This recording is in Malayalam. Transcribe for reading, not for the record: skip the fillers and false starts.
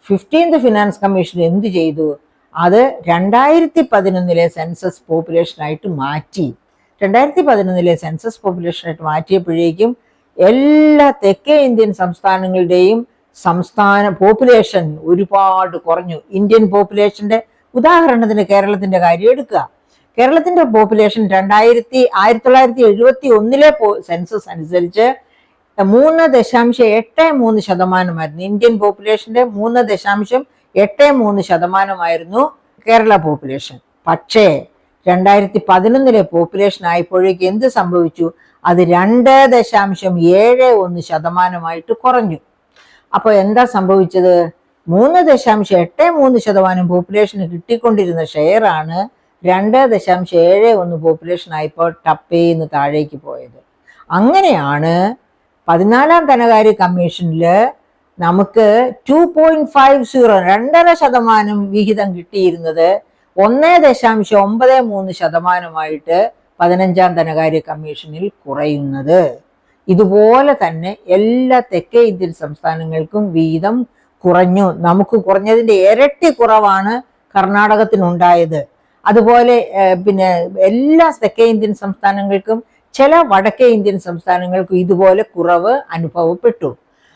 15th ഫിനാൻസ് കമ്മീഷൻ എന്ത് ചെയ്തു? അത് 2011 സെൻസസ് പോപ്പുലേഷനായിട്ട് മാറ്റി. 2011 സെൻസസ് പോപ്പുലേഷനായിട്ട് മാറ്റിയപ്പോഴേക്കും എല്ലാ തെക്കേ ഇന്ത്യൻ സംസ്ഥാനങ്ങളുടെയും സംസ്ഥാന പോപ്പുലേഷൻ ഒരുപാട് കുറഞ്ഞു. ഇന്ത്യൻ പോപ്പുലേഷന്റെ ഉദാഹരണത്തിന് കേരളത്തിന്റെ കാര്യം എടുക്കുക. കേരളത്തിന്റെ പോപ്പുലേഷൻ 1971 സെൻസസ് അനുസരിച്ച് 3.83% ഇന്ത്യൻ പോപ്പുലേഷന്റെ 3.83% കേരള പോപ്പുലേഷൻ. പക്ഷേ 2011 പോപ്പുലേഷൻ ആയപ്പോഴേക്ക് എന്ത് സംഭവിച്ചു? അത് 2.71% കുറഞ്ഞു. അപ്പോൾ എന്താ സംഭവിച്ചത്? 3.83% പോപ്പുലേഷന് കിട്ടിക്കൊണ്ടിരുന്ന ഷെയറാണ് 2.71 പോപ്പുലേഷൻ ആയപ്പോൾ ടപ്പേന്ന് താഴേക്ക് പോയത്. അങ്ങനെയാണ് 14ാം ധനകാര്യ കമ്മീഷനിൽ നമുക്ക് 2.50 2.5% വിഹിതം കിട്ടിയിരുന്നത് 1.93% 15ാം ധനകാര്യ കമ്മീഷനിൽ കുറയുന്നത്. ഇതുപോലെ തന്നെ എല്ലാ തെക്കേ ഇന്ത്യൻ സംസ്ഥാനങ്ങൾക്കും വിഹിതം കുറഞ്ഞു. നമുക്ക് കുറഞ്ഞതിൻ്റെ ഇരട്ടി കുറവാണ് കർണാടകത്തിനുണ്ടായത്. അതുപോലെ പിന്നെ എല്ലാ തെക്കേ ഇന്ത്യൻ സംസ്ഥാനങ്ങൾക്കും ചില വടക്കേ ഇന്ത്യൻ സംസ്ഥാനങ്ങൾക്കും ഇതുപോലെ കുറവ് അനുഭവപ്പെട്ടു.